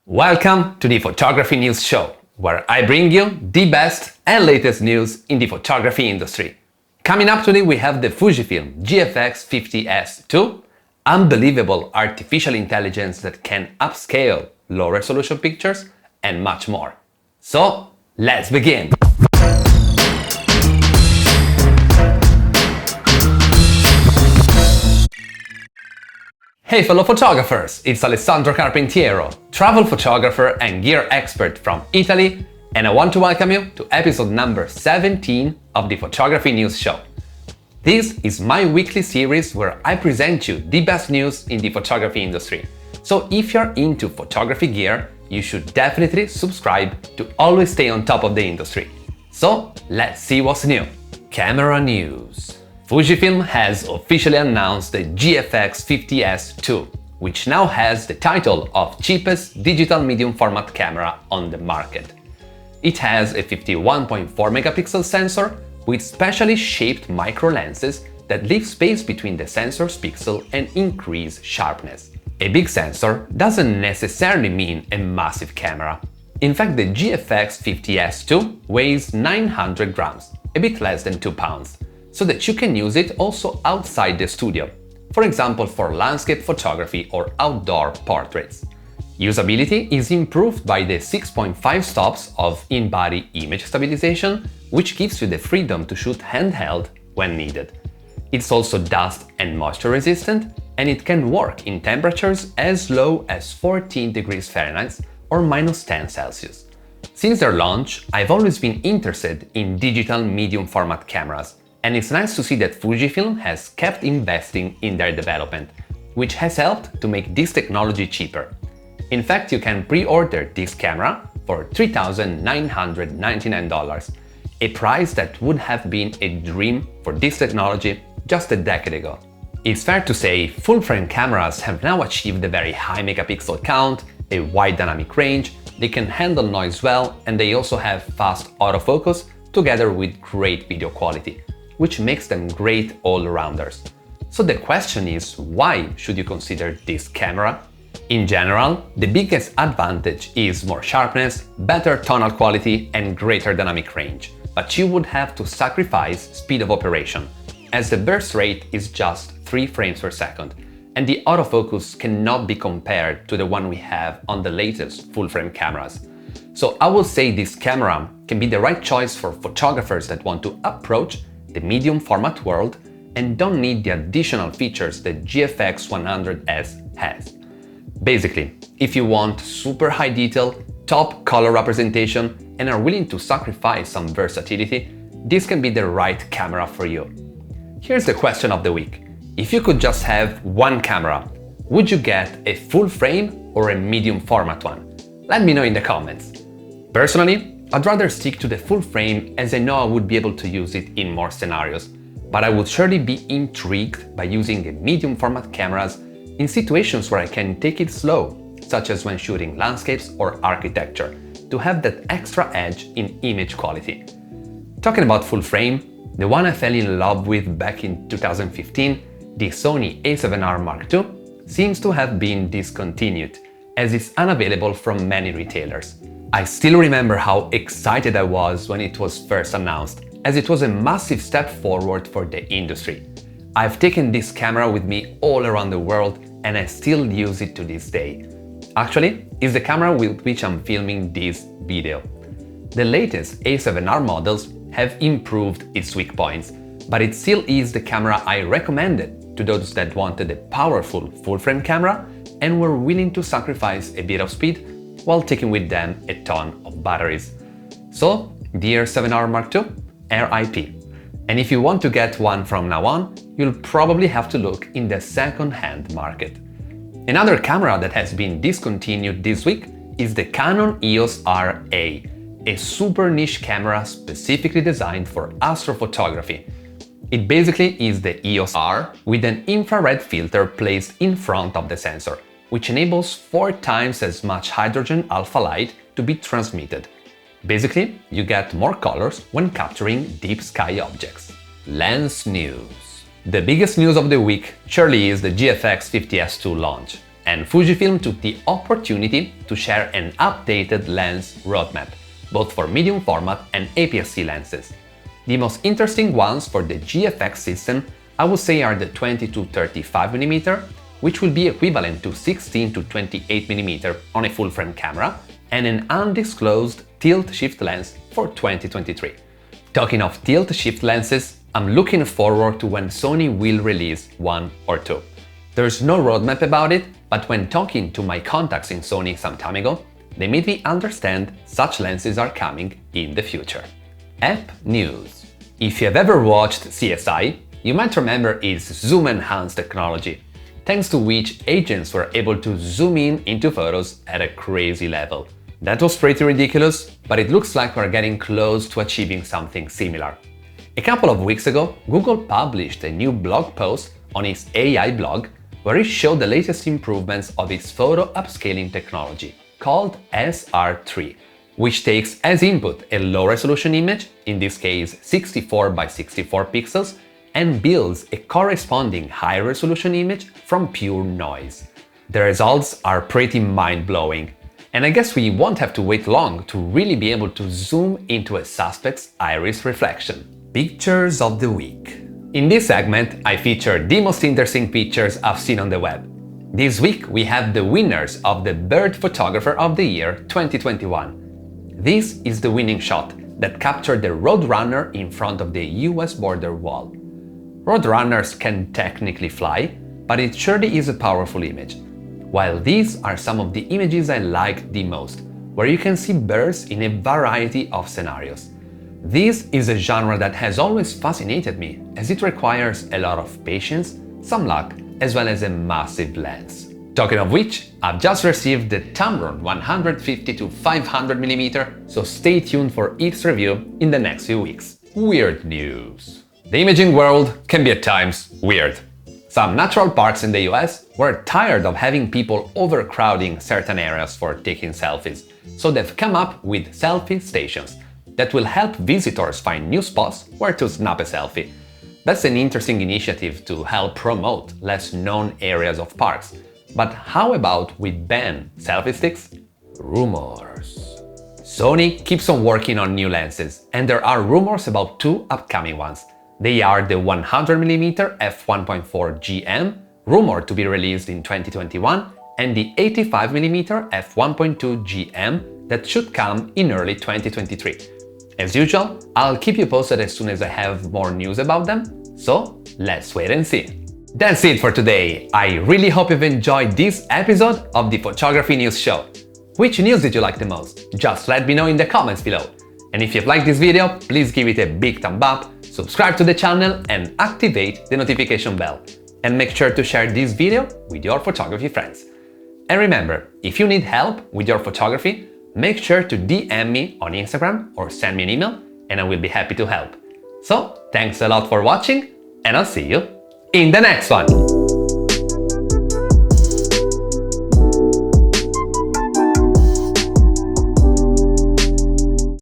Welcome to the Photography News Show, where I bring you the best and latest news in the photography industry. Coming up today we have the Fujifilm GFX 50S 2, unbelievable artificial intelligence that can upscale low-resolution pictures, and much more. So, let's begin! Hey fellow photographers, it's Alessandro Carpentiero, travel photographer and gear expert from Italy, and I want to welcome you to episode number 17 of the Photography News Show. This is my weekly series where I present you the best news in the photography industry. So if you're into photography gear, you should definitely subscribe to always stay on top of the industry. So let's see what's new. Camera news. Fujifilm has officially announced the GFX 50S 2, which now has the title of cheapest digital medium format camera on the market. It has a 51.4 megapixel sensor with specially shaped micro lenses that leave space between the sensor's pixel and increase sharpness. A big sensor doesn't necessarily mean a massive camera. In fact, the GFX 50S 2 weighs 900 grams, a bit less than 2 pounds. So that you can use it also outside the studio, for example for landscape photography or outdoor portraits. Usability is improved by the 6.5 stops of in-body image stabilization, which gives you the freedom to shoot handheld when needed. It's also dust and moisture resistant, and it can work in temperatures as low as 14 degrees Fahrenheit or minus 10 Celsius. Since their launch, I've always been interested in digital medium format cameras, and it's nice to see that Fujifilm has kept investing in their development, which has helped to make this technology cheaper. In fact, you can pre-order this camera for $3,999, a price that would have been a dream for this technology just a decade ago. It's fair to say full-frame cameras have now achieved a very high megapixel count, a wide dynamic range, they can handle noise well, and they also have fast autofocus together with great video quality, which makes them great all-rounders. So the question is, why should you consider this camera? In general, the biggest advantage is more sharpness, better tonal quality, and greater dynamic range. But you would have to sacrifice speed of operation, as the burst rate is just 3 frames per second, and the autofocus cannot be compared to the one we have on the latest full-frame cameras. So I will say this camera can be the right choice for photographers that want to approach the medium format world and don't need the additional features that GFX 100S has. Basically, if you want super high detail, top color representation, and are willing to sacrifice some versatility, this can be the right camera for you. Here's the question of the week. If you could just have one camera, would you get a full frame or a medium format one? Let me know in the comments. Personally, I'd rather stick to the full frame as I know I would be able to use it in more scenarios, but I would surely be intrigued by using the medium format cameras in situations where I can take it slow, such as when shooting landscapes or architecture, to have that extra edge in image quality. Talking about full frame, the one I fell in love with back in 2015, the Sony a7R Mark II, seems to have been discontinued, as it's unavailable from many retailers. I still remember how excited I was when it was first announced, as it was a massive step forward for the industry. I've taken this camera with me all around the world and I still use it to this day. Actually, it's the camera with which I'm filming this video. The latest A7R models have improved its weak points, but it still is the camera I recommended to those that wanted a powerful full-frame camera and were willing to sacrifice a bit of speed while taking with them a ton of batteries. So, dear A7R Mark II, RIP. And if you want to get one from now on, you'll probably have to look in the second-hand market. Another camera that has been discontinued this week is the Canon EOS RA, a super niche camera specifically designed for astrophotography. It basically is the EOS R with an infrared filter placed in front of the sensor, which enables 4 times as much hydrogen alpha light to be transmitted. Basically, you get more colors when capturing deep sky objects. Lens news. The biggest news of the week surely is the GFX 50S 2 launch. and Fujifilm took the opportunity to share an updated lens roadmap, both for medium format and APS-C lenses. The most interesting ones for the GFX system I would say are the 20-35mm, which will be equivalent to 16-28mm on a full-frame camera, and an undisclosed tilt-shift lens for 2023. Talking of tilt-shift lenses, I'm looking forward to when Sony will release one or two. There's no roadmap about it, but when talking to my contacts in Sony some time ago, they made me understand such lenses are coming in the future. App news. If you have ever watched CSI, you might remember its zoom-enhanced technology, thanks to which agents were able to zoom in into photos at a crazy level. That was pretty ridiculous, but it looks like we're getting close to achieving something similar. A couple of weeks ago, Google published a new blog post on its AI blog where it showed the latest improvements of its photo upscaling technology, called SR3, which takes as input a low-resolution image, in this case 64 by 64 pixels, and builds a corresponding high-resolution image from pure noise. The results are pretty mind-blowing, and I guess we won't have to wait long to really be able to zoom into a suspect's iris reflection. Pictures of the week. In this segment, I feature the most interesting pictures I've seen on the web. This week we have the winners of the Bird Photographer of the Year 2021. This is the winning shot that captured the Roadrunner in front of the US border wall. Roadrunners can technically fly, but it surely is a powerful image. While these are some of the images I like the most, where you can see birds in a variety of scenarios. This is a genre that has always fascinated me, as it requires a lot of patience, some luck, as well as a massive lens. Talking of which, I've just received the Tamron 150-500mm, so stay tuned for its review in the next few weeks. Weird news. The imaging world can be at times weird. Some natural parks in the US were tired of having people overcrowding certain areas for taking selfies, so they've come up with selfie stations that will help visitors find new spots where to snap a selfie. That's an interesting initiative to help promote less known areas of parks. But how about we ban selfie sticks? Rumors. Sony keeps on working on new lenses, and there are rumors about two upcoming ones. They are the 100mm f1.4 GM, rumored to be released in 2021, and the 85mm f1.2 GM that should come in early 2023. As usual, I'll keep you posted as soon as I have more news about them, so let's wait and see. That's it for today. I really hope you've enjoyed this episode of the Photography News Show. Which news did you like the most? Just let me know in the comments below. And if you've liked this video, please give it a big thumb up, subscribe to the channel and activate the notification bell. And make sure to share this video with your photography friends. And remember, if you need help with your photography, make sure to DM me on Instagram or send me an email and I will be happy to help. So, thanks a lot for watching and I'll see you in the next one!